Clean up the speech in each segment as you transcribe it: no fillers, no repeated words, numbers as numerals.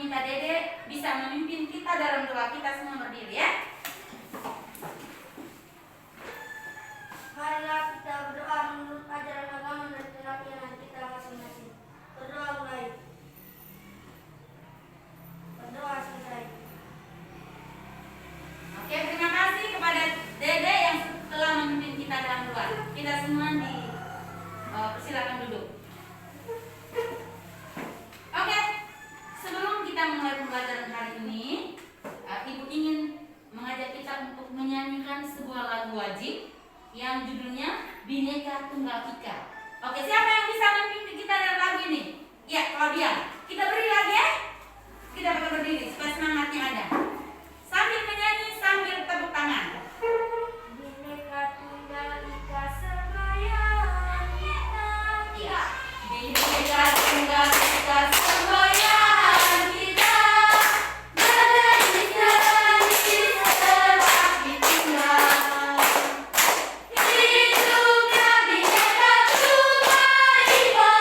meminta Dede bisa memimpin kita dalam doa. Kita semua berdiri ya. Marilah kita berdoa menurut ajaran agama dan keyakinan kita masing-masing. Berdoa mulai. Berdoa selesai. Oke, terima kasih kepada Dede yang telah memimpin kita dalam doa. Kita semua persilakan duduk. Oke, sebelum kita mulai pembelajaran hari ini, Ibu ingin mengajak kita untuk menyanyikan sebuah lagu wajib yang judulnya Bhinneka Tunggal Ika. Oke, siapa yang bisa memimpin kita dalam lagu ini? Ya, Claudia. Kita beri lagi ya. Kita bakal berdiri supaya semangatnya ada. Sambil menyanyi, sambil tepuk tangan. Bhinneka Tunggal Ika semboyan kita. Ya. Bhinneka Tunggal Ika semboyan kita. Berdiri tetap ditinggal. Hidupnya Bhinneka Tunggal Ika.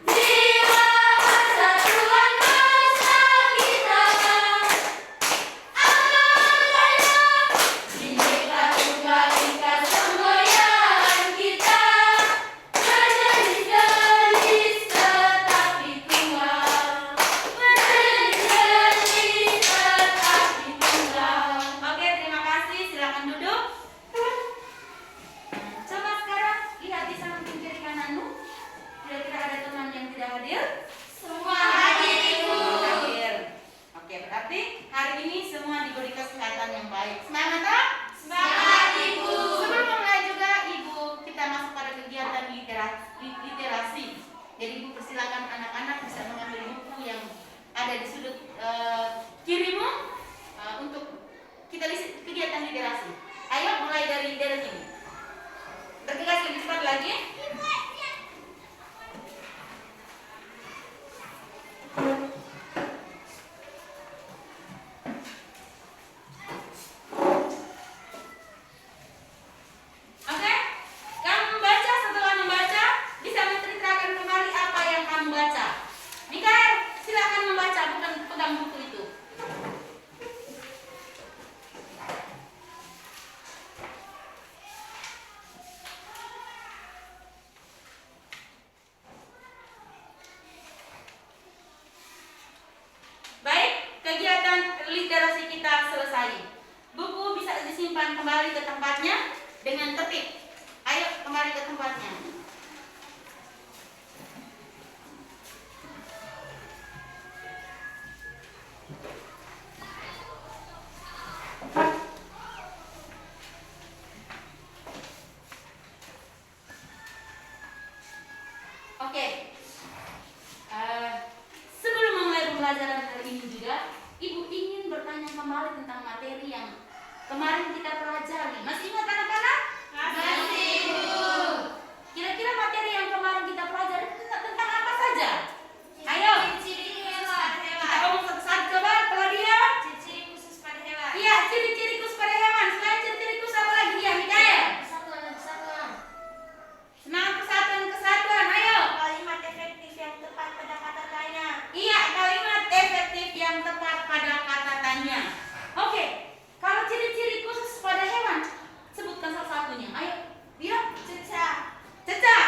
Jiwa persatuan bangsa kita. Bhinneka Tunggal Ika semboyan kita. Berjenis-jenis tetapi tunggal. Berjenis-jenis tetapi tunggal. Oke, terima kasih. Silakan duduk. Coba sekarang lihat di samping kiri kananmu. Kira-kira ada teman yang tidak hadir? Semua hadir, Ibu. Hadir. Oke, berarti hari ini semua diberi kesehatan yang baik. Semangat, tak? Semangat, Ibu. Sebelum mulai juga, Ibu, kita masuk pada kegiatan literasi. Jadi Ibu persilakan anak-anak bisa mengambil buku yang ada di sudut kirimu untuk kita isi kegiatan literasi. Ayo mulai dari ini. Bergegas lebih cepat lagi. Oke, kamu membaca. Setelah membaca, bisa menceritakan kembali apa yang kamu baca. Mikael, silakan membaca, bukan pegang buku itu. Baik, kegiatan literasi kita selesai. Buku bisa disimpan kembali ke tempatnya dengan tertib. Ayo kembali ke tempatnya. Oke. Sebelum memulai pembelajaran hari ini juga, Ibu ingin bertanya kembali tentang materi yang kemarin kita pelajari. Masih ingat anak-anak? Masih, Ibu. Kira-kira materi yang kemarin kita pelajari tentang apa saja? Ayo, Ciri-ciri hewan. kita ngomong satu-satu. Coba, Claudia. Ciri-ciri khusus pada hewan. Iya, ciri-ciri khusus pada hewan. Selain ciri-ciri khusus apa lagi dia, Mikael? Persatuan dan kesatuan. Semangat persatuan kesatuan. Ayo. Kalimat efektif yang tepat pada kata tanya. Iya, kalimat efektif yang tepat pada kata tanya. Oke, kalau ciri-ciri khusus pada hewan, sebutkan salah satunya. Ayo, dia. Cecak. Cecak.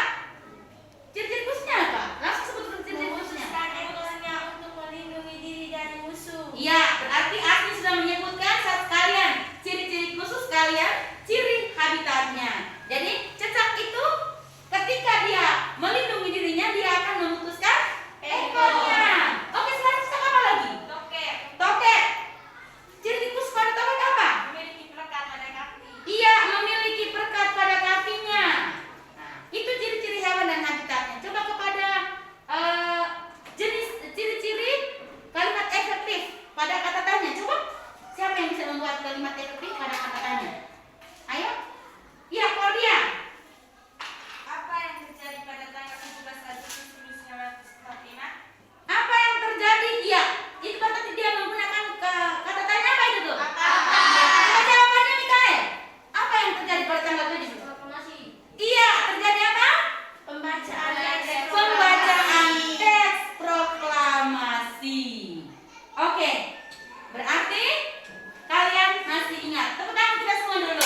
Ciri-ciri khususnya apa? Langsung sebutkan ciri-ciri khususnya. Memutuskan ekornya untuk melindungi diri dari musuh. Iya, berarti Asmi sudah menyebutkan saat kalian ciri-ciri khusus kalian, ciri habitatnya. Jadi cecak itu ketika dia melindungi dirinya, dia akan memutuskan ekornya. Oke, selain cecak apa lagi? Tokek. Tokek. Ciri khusus pada informasi. Oke, berarti kalian masih ingat. Tepuk tangan kita semua dulu.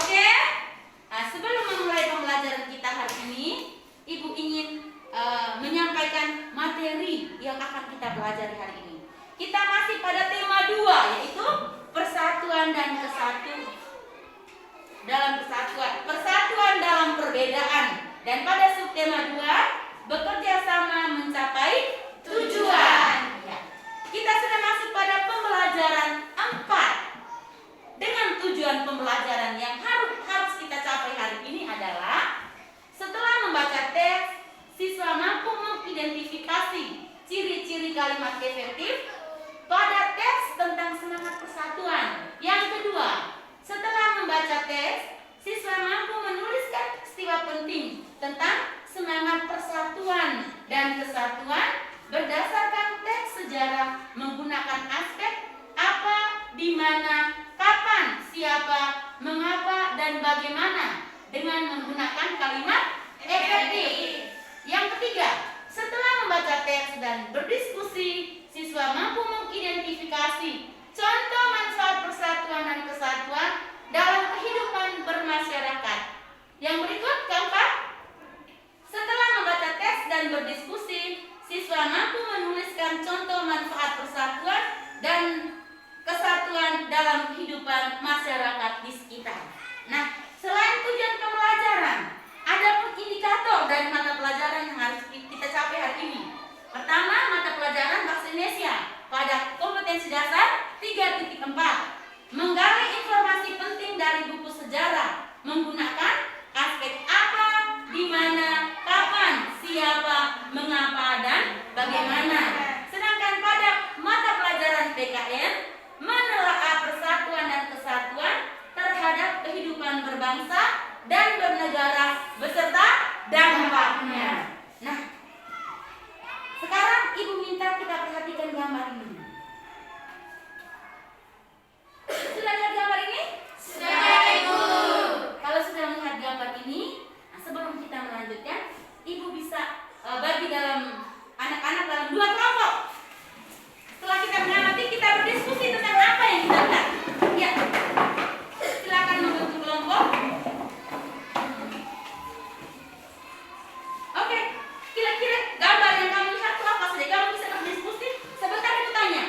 Oke, nah, sebelum memulai pembelajaran kita hari ini, Ibu ingin menyampaikan materi yang akan kita pelajari hari ini. Kita masih pada tema 2, yaitu persatuan dan kesatuan dalam kesatuan, persatuan dalam perbedaan. Dan pada subtema 2, bekerja sama mencapai tujuan. Ya. Kita sudah masuk pada pembelajaran 4. Dengan tujuan pembelajaran yang harus kita capai hari ini adalah setelah membaca teks, siswa mampu mengidentifikasi ciri-ciri kalimat efektif pada teks tentang semangat persatuan. Yang kedua, setelah membaca teks, siswa mampu menuliskan peristiwa penting tentang semangat persatuan dan kesatuan berdasarkan teks sejarah menggunakan aspek apa, di mana, kapan, siapa, mengapa, dan bagaimana dengan menggunakan kalimat efektif. Yang ketiga, setelah membaca teks dan berdiskusi, siswa mampu mengidentifikasi contoh manfaat persatuan dan kesatuan dalam kehidupan bermasyarakat. Yang berikut, keempat, setelah membaca teks dan berdiskusi, siswa mampu menuliskan contoh manfaat persatuan dan kesatuan dalam kehidupan masyarakat di sekitar. Nah, selain tujuan pembelajaran, ada pun indikator dari mata pelajaran yang harus kita capai hari ini. Pertama, mata pelajaran bahasa Indonesia pada kompetensi dasar 3.4, menggali informasi penting dari buku sejarah menggunakan aspek apa, di mana, kapan, siapa, mengapa, dan bagaimana. Sedangkan pada mata pelajaran PKN, menelaah persatuan dan kesatuan terhadap kehidupan berbangsa dan bernegara beserta dampaknya. Nah, sekarang Ibu minta kita perhatikan gambar ini. Sudah lihat gambar ini? Sudah, Ibu. Kalau sudah melihat gambar ini, nah sebelum kita melanjutkan, Ibu bisa bagi dalam anak-anak dalam 2 kelompok. Setelah kita mengamati, kita berdiskusi tentang apa yang kita lihat. Ya, silakan membentuk kelompok. Oke, kira-kira gambar yang kamu lihat itu apa saja? Kamu bisa berdiskusi. Sebentar Ibu tanya.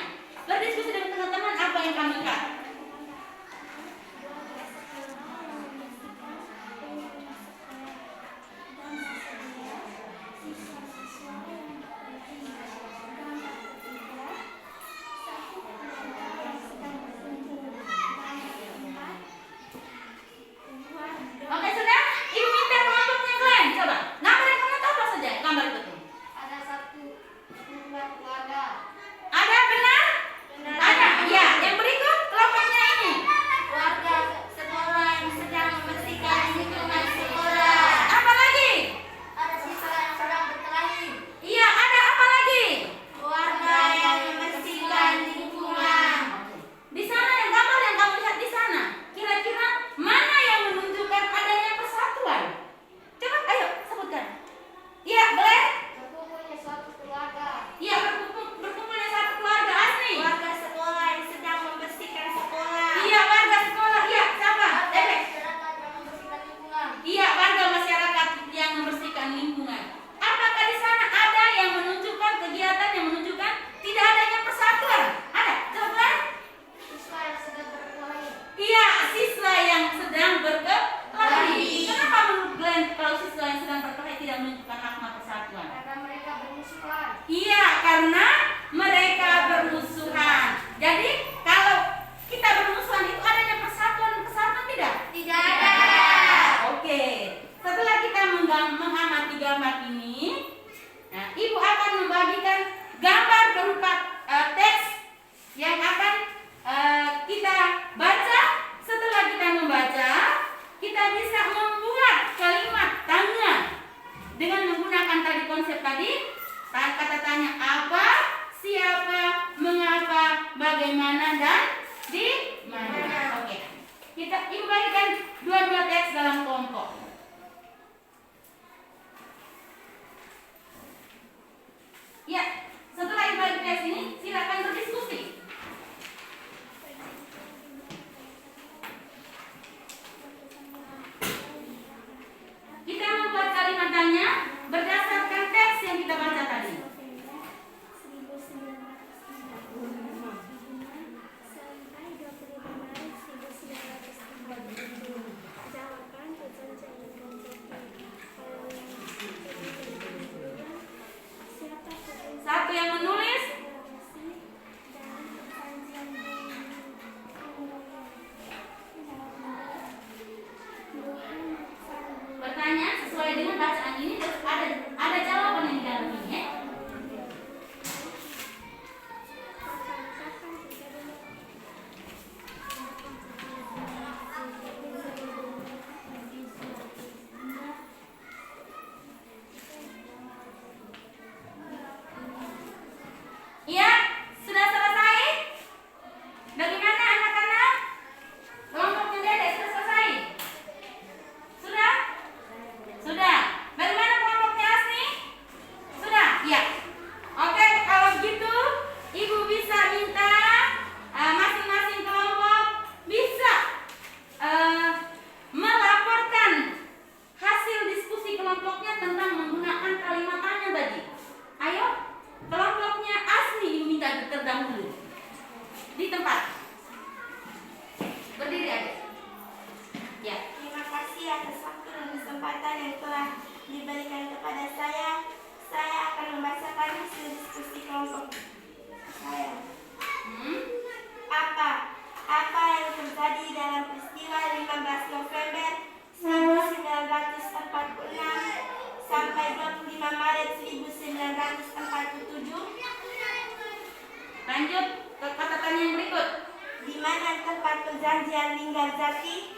tempat perjanjian Linggarjati?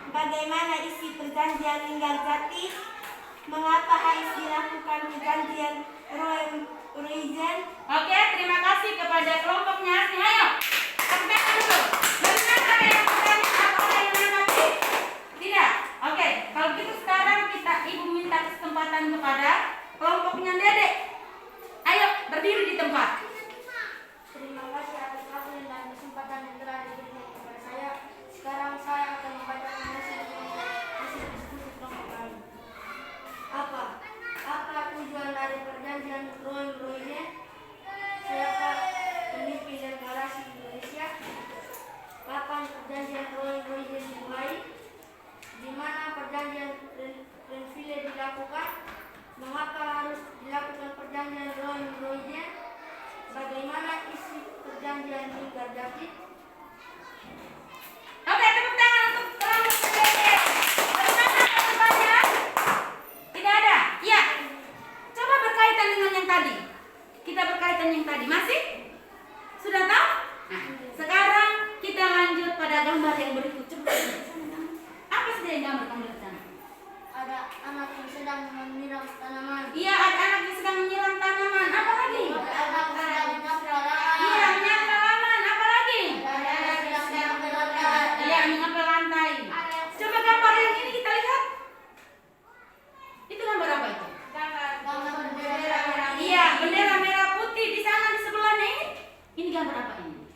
Bagaimana isi perjanjian Linggarjati? Mengapa harus dilakukan perjanjian Roijen? Oke, terima kasih kepada kelompoknya. Ayo, tepuk tangan dulu. Bagaimana ada yang bertanya? Apakah ada yang menanggapi? Tidak. Oke, kalau gitu sekarang ibu minta kesempatan kepada kelompoknya Dedek. Ayo, berdiri di tempat. Terima kasih atas waktu dan kesempatan yang telah diberikan kepada saya. Sekarang saya akan membacakan hasil diskusi kelompok kami. Apa tujuan dari perjanjian Roijen? Siapa pemimpin deklarasi Indonesia? Kapan perjanjian Roijen dimulai? Di mana perjanjian Renville dilakukan? Mengapa harus dilakukan perjanjian Roijen? Bagaimana isi perjanjian Linggarjati? Oke, tepuk tangan untuk kelompok Dedek. Bagaimana jawabannya? Tidak ada? Iya. Coba berkaitan dengan yang tadi. Kita berkaitan yang tadi. Masih? Sudah tahu? Nah, sekarang kita lanjut pada gambar yang berikut. Coba. Apa saja yang gambar kamu lihat sana? Ada anak yang sedang menyiram tanaman. Iya, ada anak yang sedang menyiram tanaman. Apa lagi? Ada anak yang sedang menyapu halaman. Iya, menyapu halaman. Apa lagi? Ada anak yang sedang menyapu lantai. Iya, menyapu lantai. Coba gambar yang ini kita lihat. Itu gambar apa itu? Gambar bendera merah. Iya, bendera merah putih di sana di sebelahnya ini. Ini gambar apa ini?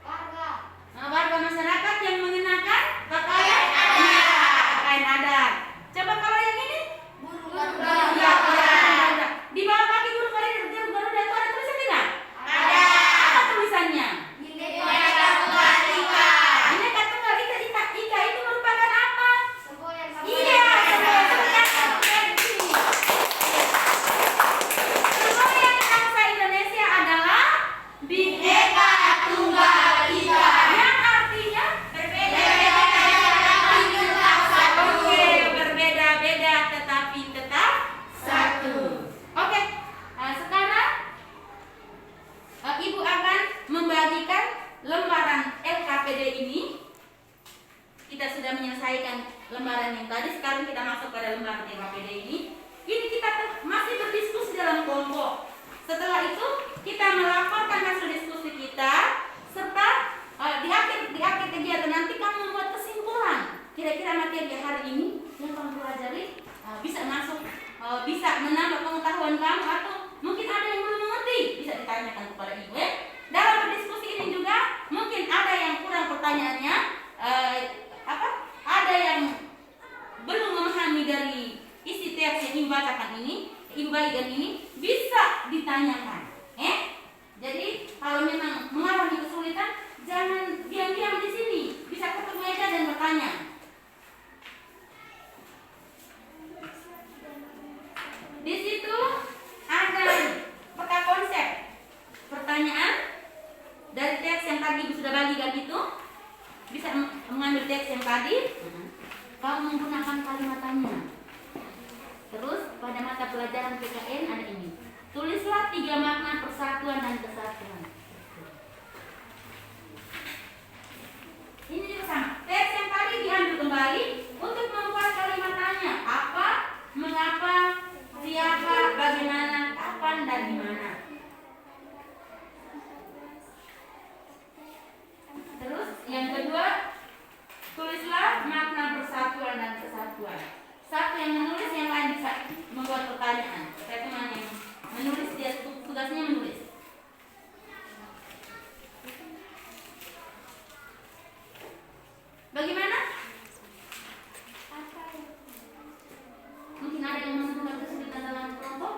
Warga. Nah, warga masyarakat yang mengenakan pakaian adat. Iya, pakaian adat. Coba kalau yang ini? Burung Iya, Garuda. pakaian adat. Di bawah kaki burung Garuda itu ada tulisan tidak? Ada. Apa tulisannya? Bineka Tunggal Ika. Bineka Tunggal Ika. Ika itu merupakan apa? Semboyan Iya, semboyan bangsa Indonesia adalah Bineka Tunggal Ika, yang artinya Oke, berbeda-beda tetapi tetap satu. Oke, sekarang Ibu akan membagikan lembaran LKPD ini. Kita sudah menyelesaikan lembaran yang tadi. Sekarang kita masuk pada lembaran LKPD ini. Ini kita masih berdiskusi dalam kelompok. Setelah itu kita melaporkan hasil diskusi kita, serta di akhir kegiatan nanti kamu membuat kesimpulan. Kira-kira materi hari ini yang kamu pelajari bisa masuk, bisa menambah pengetahuan kamu, atau mungkin ada yang belum mengerti, bisa ditanyakan kepada ibu. Dalam berdiskusi ini juga mungkin ada yang kurang pertanyaannya, ada yang belum memahami dari isi teks yang ibu bacakan ini, ibu bagikan ini, bisa ditanyakan. Jadi kalau memang mengalami kesulitan, jangan diam-diam di sini, bisa ketemu meja dan bertanya. Di situ ada peta konsep pertanyaan dari teks yang tadi ibu sudah bagikan itu. Bisa mengambil teks yang tadi, kamu menggunakan kalimat tanya. Terus pada mata pelajaran PKN ada ini. Tulislah 3 makna persatuan dan kesatuan. Ini juga sama. Teks yang tadi diambil kembali untuk membuat kalimat tanya. Apa, mengapa, siapa, bagaimana, kapan, dan di mana. Terus yang kedua, tulislah makna persatuan dan kesatuan. Satu yang menulis, yang lain bisa membuat pertanyaan. Saya teman yang menulis, dia tugasnya menulis. Bagaimana? Mungkin ada yang menemukan kesulitan dalam kelompok?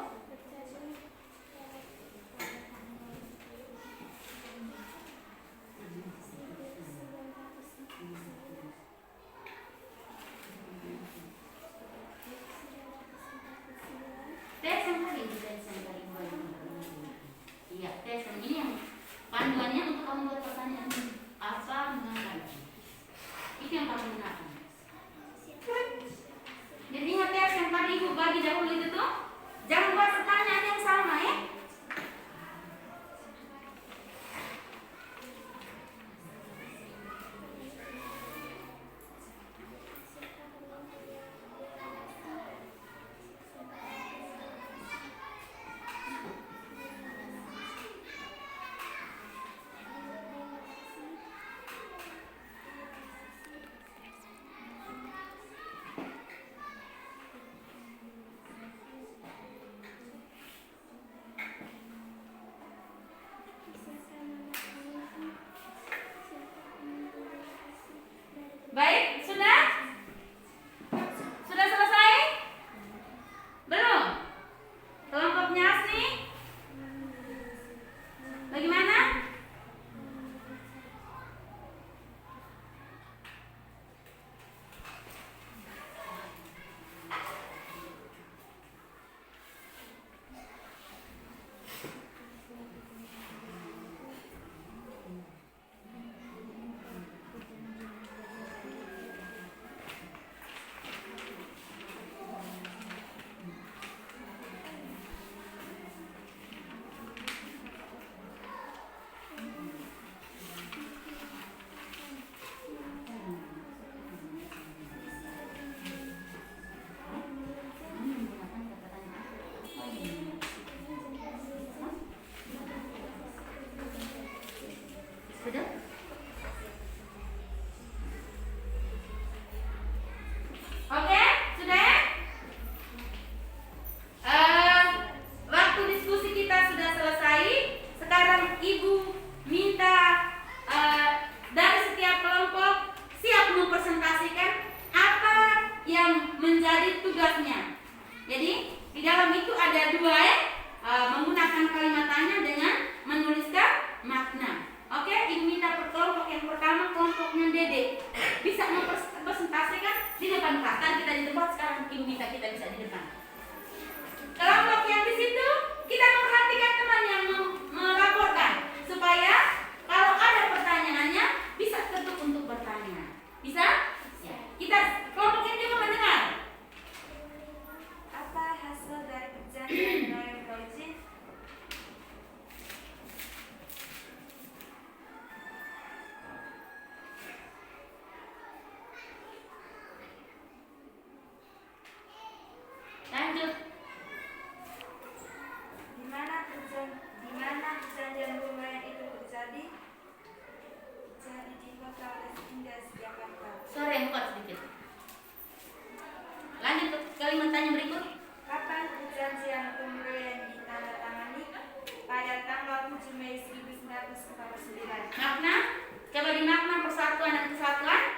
Di dalam itu ada dua ya, menggunakan kalimat tanya dengan menuliskan makna. Oke, Ibu minta per kelompok yang pertama, kelompoknya Dede, bisa mempresentasikan di depan kelas. Kan kita di tempat, sekarang Ibu minta kita bisa di depan. Kelompok yang di situ kita memperhatikan teman yang melaporkan supaya kalau ada pertanyaannya bisa tetap untuk bertanya. Bisa? Ya. Kita kelompok ini juga mendengar. Apa hasil dari perjanjian neurologi? Lanjut. Di mana perjanjian lumayan itu terjadi? Terjadi di kota West Indies, Jakarta. Sore yang kuat sedikit. Lanjut ke kalimat tanya berikut. Kapan perjanjian pemberian ditandatangani? Pada tanggal 7 Mei 1949. Makna, coba dimakna persatuan dan kesatuan.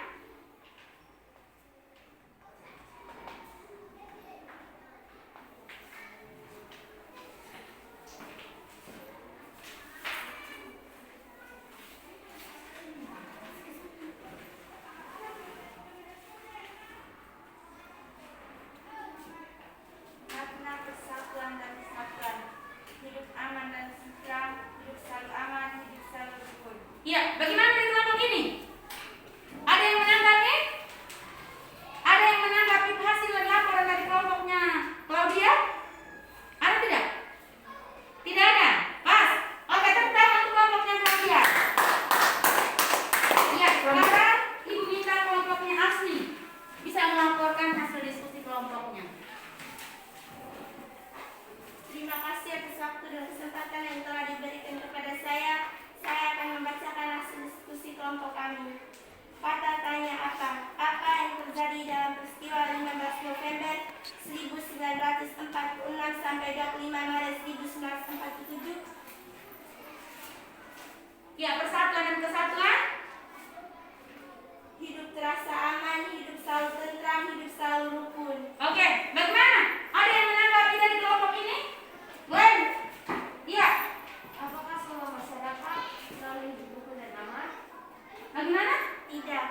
Makna persatuan dan kesatuan. Hidup aman dan sejahtera, hidup selalu aman, hidup selalu rukun. Ya, bagaimana dari kelompok ini? Ada yang menanggapi? Ada yang menanggapi hasil laporan dari kelompoknya Claudia? Ada tidak? Tidak ada. Pas. Oke, tepuk tangan untuk kelompoknya Claudia. Ya, sekarang Ibu minta kelompoknya Asni bisa melaporkan hasil diskusi kelompoknya. Terima kasih atas waktu dan kesempatan yang telah diberikan kepada saya. Saya akan membacakan hasil diskusi kelompok kami. Kata tanya apa? Apa yang terjadi dalam peristiwa 15 November 1946 sampai 25 Maret 1947? Ya, persatuan dan kesatuan. Hidup terasa aman, hidup selalu tentram, hidup selalu rukun. Oke, bagaimana? Ada yang menanggapi dari kelompok ini? Glenn? Iya. Apakah semua masyarakat selalu hidup rukun dan aman? Bagaimana? Tidak.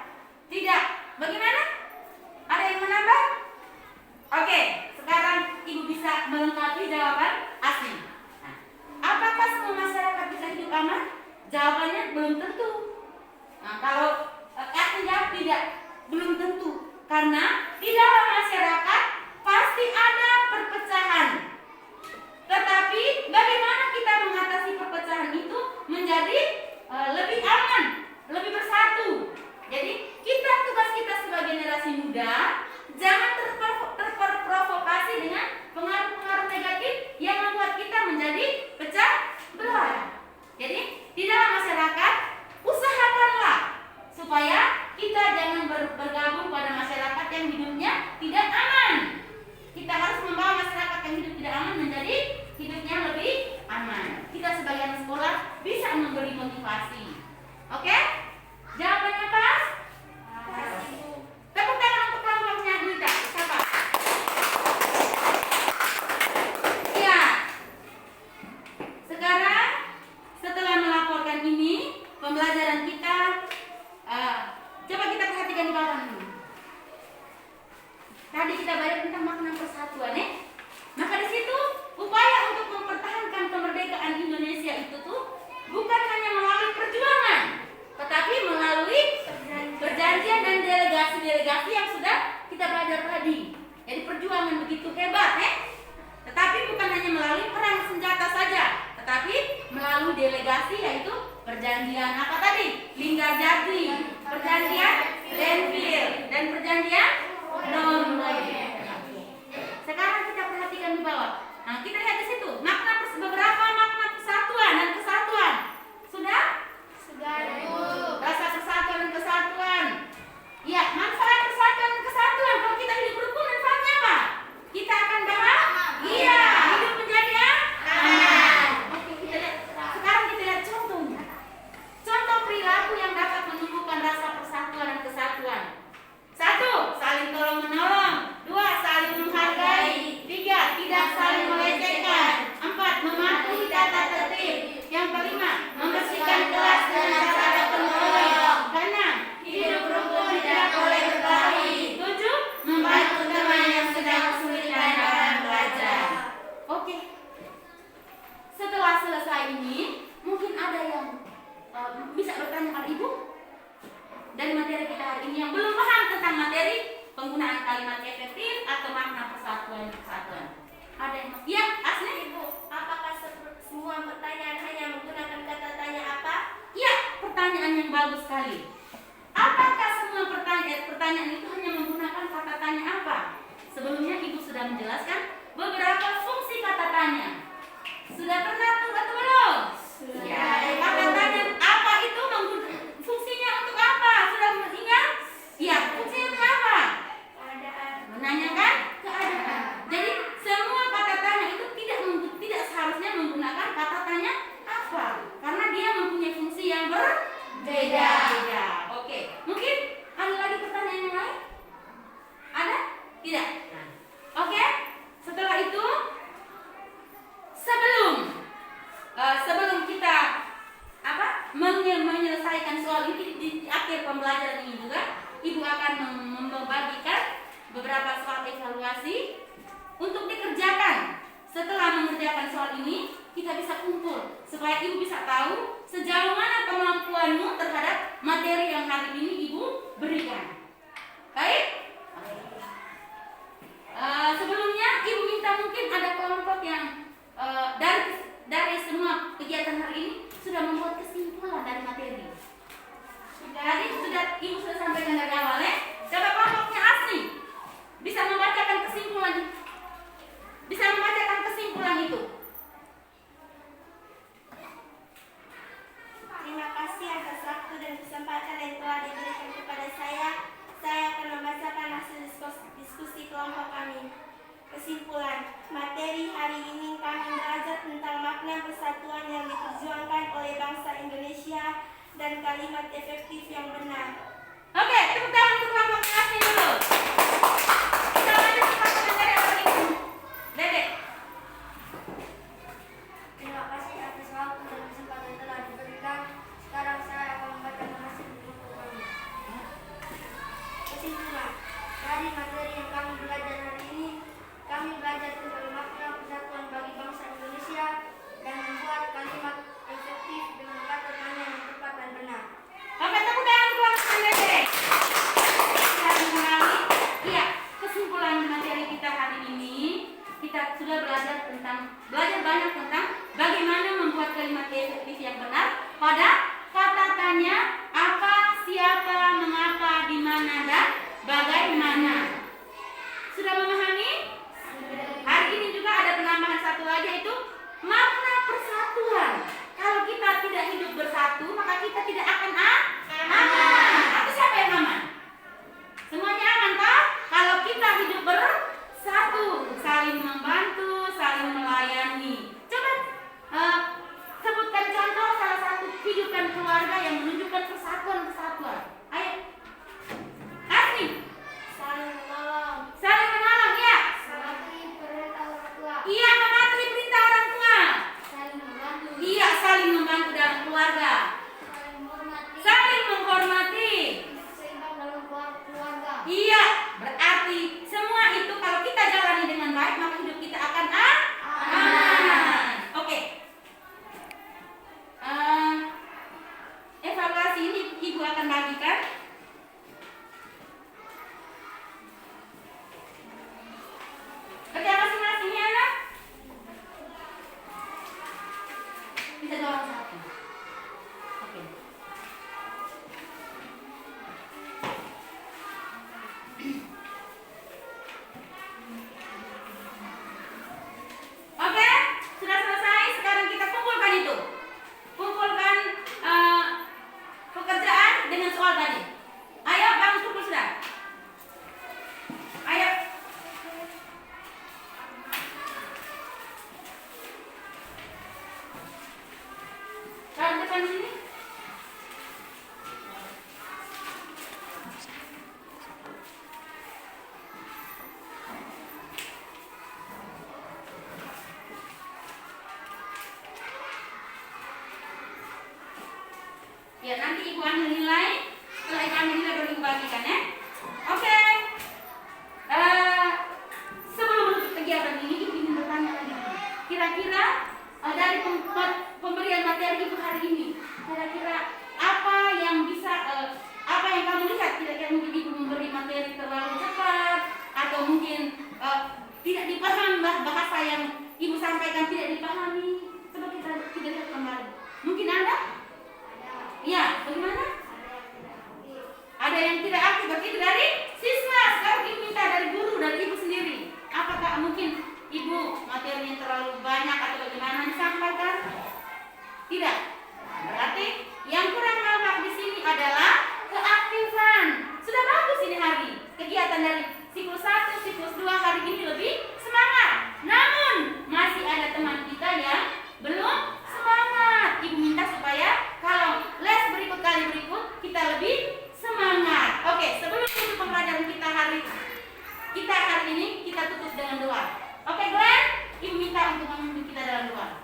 Tidak. Bagaimana? Ada yang menambah? Oke, sekarang Ibu bisa melengkapi jawaban Asni. Nah, apakah semua masyarakat bisa hidup aman? Jawabannya belum tentu. Nah, kalau Asni jawab tidak, belum tentu. Karena di dalam masyarakat pasti ada perpecahan. Tetapi bagaimana kita mengatasi perpecahan itu menjadi lebih aman, lebih bersatu. Jadi tugas kita sebagai generasi muda jangan terprovokasi dengan pengaruh-pengaruh negatif yang membuat kita menjadi pecah belah. Jadi di dalam masyarakat usahakanlah supaya kita jangan bergabung pada masyarakat yang hidupnya tidak aman. Kita harus membawa masyarakat yang hidup tidak aman menjadi hidupnya lebih aman. Kita sebagai anak sekolah bisa memberi motivasi. Oke? Jawabannya pas? Pas, Ibu. Tepuk tangan untuk kelompoknya Duita. Siapa? Iya. Sekarang setelah melaporkan ini, pembelajaran kita coba kita perhatikan di bawah ini. Tadi kita belajar tentang makna persatuan ya. Maka di situ upaya untuk mempertahankan kemerdekaan Indonesia itu tuh bukan hanya melalui perjuangan, tetapi melalui perjanjian dan delegasi-delegasi yang sudah kita belajar tadi. Jadi perjuangan begitu hebat ya. Tetapi bukan hanya melalui perang senjata saja, tetapi melalui delegasi yaitu perjanjian apa tadi? Linggarjati, perjanjian Renville, dan perjanjian Nuremberg. Sekarang kita perhatikan di bawah. Nah, kita lihat di situ beberapa makna persatuan dan kesatuan. Sudah? Sudah, Ibu. Rasa persatuan dan kesatuan. Ya, manfaat persatuan dan kesatuan. Kalau kita hidup rukun, manfaatnya apa? Kita akan bahas? Iya, hidup menjadi aman. Oke, kita lihat. Sekarang kita lihat contohnya. Contoh perilaku yang dapat menumbuhkan rasa persatuan dan kesatuan. 1. Saling tolong menolong. 2. penggunaan kalimat efektif atau makna persatuan. Ada yang ya, Asni? Ibu, apakah semua pertanyaan hanya menggunakan kata tanya apa? Ya, pertanyaan yang bagus sekali. Apakah semua pertanyaan itu hanya menggunakan kata tanya apa? Sebelumnya Ibu sudah menjelaskan beberapa fungsi kata tanya. Sudah pernah tuh atau belum? Sudah. Ya, kata tanya apa itu fungsinya untuk apa? Sudah ingat? Ya, fungsinya untuk apa? Keadaan. Menanyakan keadaan. Jadi semua kata tanya itu tidak seharusnya menggunakan kata tanya apa, karena dia mempunyai fungsi yang berbeda. Oke, mungkin ada lagi pertanyaan yang lain? Ada? Tidak? Oke. Setelah itu, sebelum kita menyelesaikan soal ini di akhir pembelajaran ini juga, Ibu akan membagikan beberapa soal evaluasi untuk dikerjakan. Setelah mengerjakan soal ini, kita bisa kumpul supaya Ibu bisa tahu sejauh mana kemampuanmu terhadap materi yang hari ini Ibu berikan. Baik? Sebelumnya Ibu minta mungkin ada kelompok yang dari semua kegiatan hari ini sudah membuat kesimpulan dari materi. Jadi Ibu sudah sampaikan dari awal ya. Coba kelompoknya Asni bisa membacakan kesimpulan itu. Terima kasih atas waktu dan kesempatan yang telah diberikan kepada saya. Saya akan membacakan hasil diskusi kelompok kami. Kesimpulan, materi hari ini kami belajar tentang makna persatuan yang diperjuangkan oleh bangsa Indonesia dan kalimat efektif yang benar. Oke, tepuk tangan untuk kelompoknya Asni dulu. Kita lanjut ke materi apa nih? Dedek. Terima kasih atas waktu dan kesempatan yang telah diberikan. Sekarang saya akan membacakan hasil kelompok kami. Kesimpulan, dari materi yang kami belajar hari ini, kami belajar tentang makna persatuan bagi bangsa Indonesia dan membuat kalimat efektif dengan kata tanya yang tepat dan benar. Oke, tepuk tangan untuk kelompoknya Dedek. Kita mengenali, iya, kesimpulan materi kita hari ini, kita sudah belajar banyak tentang bagaimana membuat kalimat efektif yang benar pada kata tanya apa, siapa, mengapa, di mana, dan bagaimana. Sudah memahami? Hari ini juga ada penambahan satu lagi, yaitu makna persatuan. Kalau kita tidak hidup bersatu, maka kita tidak akan aman. Atau siapa yang aman? Semuanya aman, Pak? Kalau kita hidup bersatu, saling membantu, saling melayani. Coba sebutkan contoh salah satu kehidupan keluarga yang menunjukkan kesatuan. Ayo, Asni. Saling menolong. Saling menolong, ya. Mematuhi perintah orang tua. Iya, mematuhi perintah orang tua. Saling membantu. Iya, saling membantu dalam keluarga. Saling menghormati. Saling menghormati. Seimbang dalam keluarga. Iya, berarti semua itu kalau kita jalani dengan baik, maka hidup kita akan aman. Oke. Evaluasi ini Ibu akan bagikan. Kerja masing-masing ya, anak. Bisa 2 orang satu. Oke. Oke, sudah selesai. Sekarang kita kumpulkan itu. Kumpulkan pekerjaan dengan soal tadi. Ayo, bangun kumpul sudah. Ayo. Taruh depan sini. Ya, nanti Ibu ambil nilai. Setelah Ibu ambil nilai baru Ibu bagikan ya. Oke. Sebelum menutup kegiatan ini, Ibu ingin bertanya lagi. Kira-kira dari pemberian materi Ibu hari ini, kira-kira apa yang bisa Apa yang kamu lihat? Kira-kira mungkin ibu memberi materi terlalu cepat, atau mungkin tidak dipahami bahasa yang ibu sampaikan tidak dipahami. Coba kita lihat kembali. Mungkin Anda? Ya, bagaimana? Ada yang tidak aktif, berarti itu dari siswa. Sekarang ibu minta dari guru, dari ibu sendiri. Apakah mungkin ibu materinya terlalu banyak atau bagaimana disampaikan? Tidak. Berarti yang kurang nampak di sini adalah keaktifan. Sudah bagus ini hari. Kegiatan dari siklus 1, siklus 2 hari ini lebih semangat. Namun masih ada teman kita yang belum semangat. Ibu minta supaya kalau les berikut kali berikut kita lebih semangat. Oke, sebelum tutup pembelajaran kita hari ini, kita tutup dengan doa. Oke, Glenn, ibu minta untuk memimpin kita dalam doa.